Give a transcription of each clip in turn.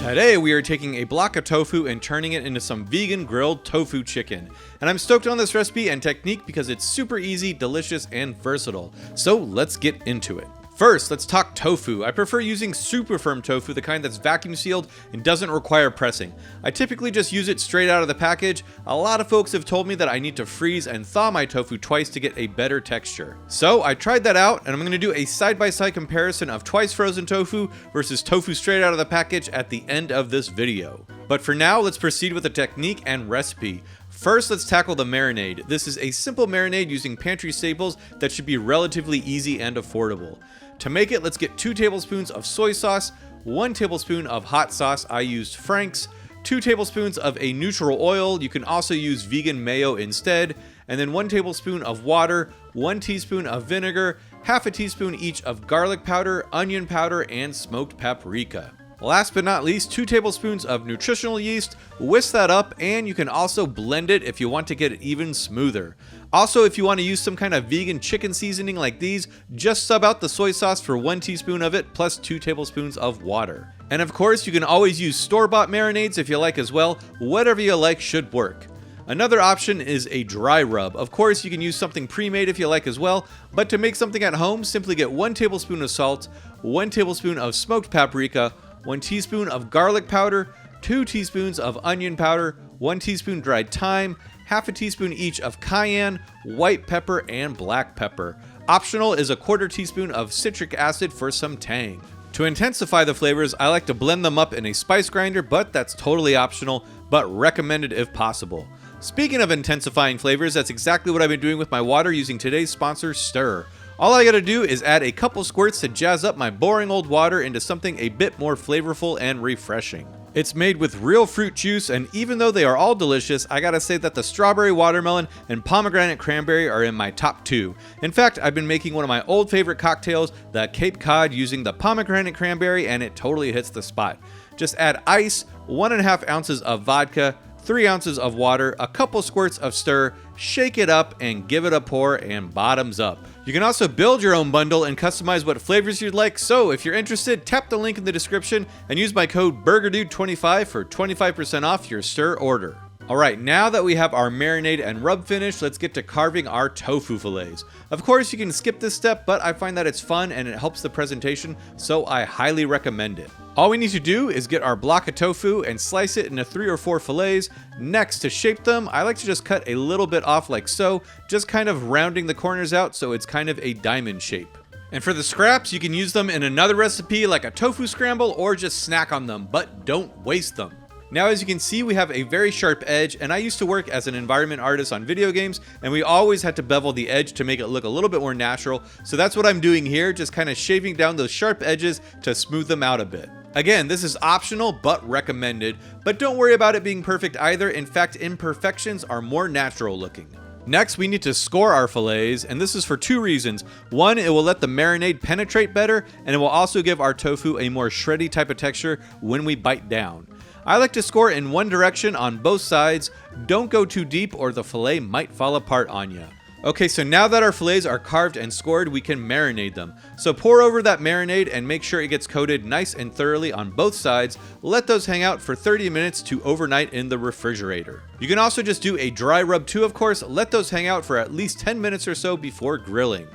Today we are taking a block of tofu and turning it into some vegan grilled tofu chicken. And I'm stoked on this recipe and technique because it's super easy, delicious, and versatile. So let's get into it. First, let's talk tofu. I prefer using super firm tofu, the kind that's vacuum sealed and doesn't require pressing. I typically just use it straight out of the package. A lot of folks have told me that I need to freeze and thaw my tofu twice to get a better texture. So I tried that out, and I'm going to do a side-by-side comparison of twice frozen tofu versus tofu straight out of the package at the end of this video. But for now, let's proceed with the technique and recipe. First, let's tackle the marinade. This is a simple marinade using pantry staples that should be relatively easy and affordable. To make it, let's get 2 tablespoons of soy sauce, 1 tablespoon of hot sauce, I used Frank's, 2 tablespoons of a neutral oil, you can also use vegan mayo instead, and then 1 tablespoon of water, 1 teaspoon of vinegar, half a teaspoon each of garlic powder, onion powder, and smoked paprika. Last but not least, 2 tablespoons of nutritional yeast. Whisk that up, and you can also blend it if you want to get it even smoother. Also, if you want to use some kind of vegan chicken seasoning like these, just sub out the soy sauce for 1 teaspoon of it plus 2 tablespoons of water. And of course, you can always use store-bought marinades if you like as well. Whatever you like should work. Another option is a dry rub. Of course, you can use something pre-made if you like as well, but to make something at home, simply get 1 tablespoon of salt, 1 tablespoon of smoked paprika, 1 teaspoon of garlic powder, 2 teaspoons of onion powder, 1 teaspoon dried thyme, half a teaspoon each of cayenne, white pepper, and black pepper. Optional is a 1/4 teaspoon of citric acid for some tang. To intensify the flavors, I like to blend them up in a spice grinder, but that's totally optional, but recommended if possible. Speaking of intensifying flavors, that's exactly what I've been doing with my water using today's sponsor, Stir. All I gotta do is add a couple squirts to jazz up my boring old water into something a bit more flavorful and refreshing. It's made with real fruit juice, and even though they are all delicious, I gotta say that the strawberry watermelon and pomegranate cranberry are in my top 2. In fact, I've been making one of my old favorite cocktails, the Cape Cod, using the pomegranate cranberry, and it totally hits the spot. Just add ice, 1.5 ounces of vodka, 3 ounces of water, a couple squirts of Stir, shake it up, and give it a pour, and bottoms up. You can also build your own bundle and customize what flavors you'd like, so if you're interested, tap the link in the description and use my code BurgerDude25 for 25% off your Stir order. Alright, now that we have our marinade and rub finished, let's get to carving our tofu fillets. Of course, you can skip this step, but I find that it's fun and it helps the presentation, so I highly recommend it. All we need to do is get our block of tofu and slice it into 3 or 4 fillets. Next, to shape them, I like to just cut a little bit off like so, just kind of rounding the corners out so it's kind of a diamond shape. And for the scraps, you can use them in another recipe like a tofu scramble or just snack on them, but don't waste them. Now, as you can see, we have a very sharp edge, and I used to work as an environment artist on video games, and we always had to bevel the edge to make it look a little bit more natural, so that's what I'm doing here, just kind of shaving down those sharp edges to smooth them out a bit. Again, this is optional, but recommended, but don't worry about it being perfect either. In fact, imperfections are more natural looking. Next, we need to score our fillets, and this is for 2 reasons. One, it will let the marinade penetrate better, and it will also give our tofu a more shreddy type of texture when we bite down. I like to score in one direction on both sides. Don't go too deep or the fillet might fall apart on you. Okay, so now that our fillets are carved and scored, we can marinate them. So pour over that marinade and make sure it gets coated nice and thoroughly on both sides. Let those hang out for 30 minutes to overnight in the refrigerator. You can also just do a dry rub too, of course. Let those hang out for at least 10 minutes or so before grilling.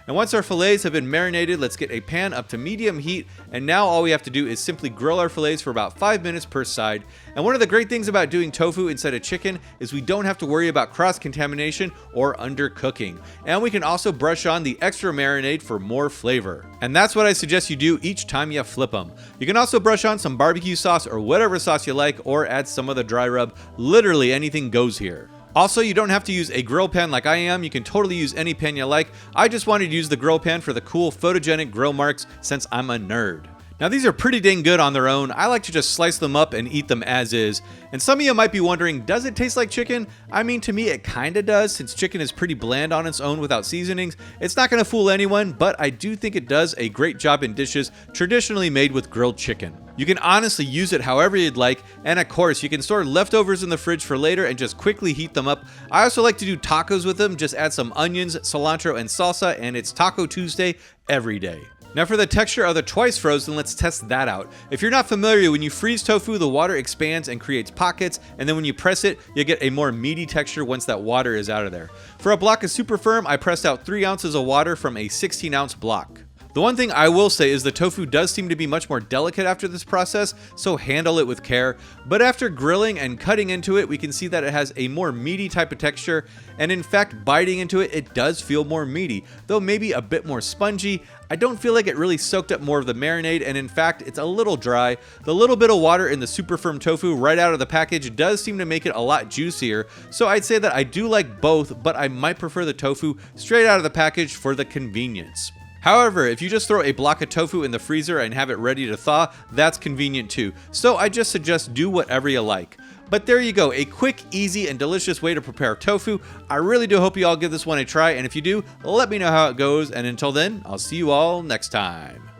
And once our fillets have been marinated, let's get a pan up to medium heat, and now all we have to do is simply grill our fillets for about 5 minutes per side. And one of the great things about doing tofu instead of chicken is we don't have to worry about cross-contamination or undercooking. And we can also brush on the extra marinade for more flavor. And that's what I suggest you do each time you flip them. You can also brush on some barbecue sauce or whatever sauce you like, or add some of the dry rub. Literally anything goes here. Also, you don't have to use a grill pan like I am. You can totally use any pan you like. I just wanted to use the grill pan for the cool photogenic grill marks since I'm a nerd. Now, these are pretty dang good on their own. I like to just slice them up and eat them as is. And some of you might be wondering, does it taste like chicken? I mean, to me, it kinda does, since chicken is pretty bland on its own without seasonings. It's not gonna fool anyone, but I do think it does a great job in dishes traditionally made with grilled chicken. You can honestly use it however you'd like, and of course, you can store leftovers in the fridge for later and just quickly heat them up. I also like to do tacos with them. Just add some onions, cilantro, and salsa, and it's Taco Tuesday every day. Now for the texture of the twice frozen, let's test that out. If you're not familiar, when you freeze tofu, the water expands and creates pockets, and then when you press it, you get a more meaty texture once that water is out of there. For a block of super firm, I pressed out 3 ounces of water from a 16-ounce block. The one thing I will say is the tofu does seem to be much more delicate after this process, so handle it with care. But after grilling and cutting into it, we can see that it has a more meaty type of texture, and in fact, biting into it, it does feel more meaty, though maybe a bit more spongy. I don't feel like it really soaked up more of the marinade, and in fact, it's a little dry. The little bit of water in the super firm tofu right out of the package does seem to make it a lot juicier, so I'd say that I do like both, but I might prefer the tofu straight out of the package for the convenience. However, if you just throw a block of tofu in the freezer and have it ready to thaw, that's convenient too. So I just suggest do whatever you like. But there you go, a quick, easy, and delicious way to prepare tofu. I really do hope you all give this one a try, and if you do, let me know how it goes, and until then, I'll see you all next time.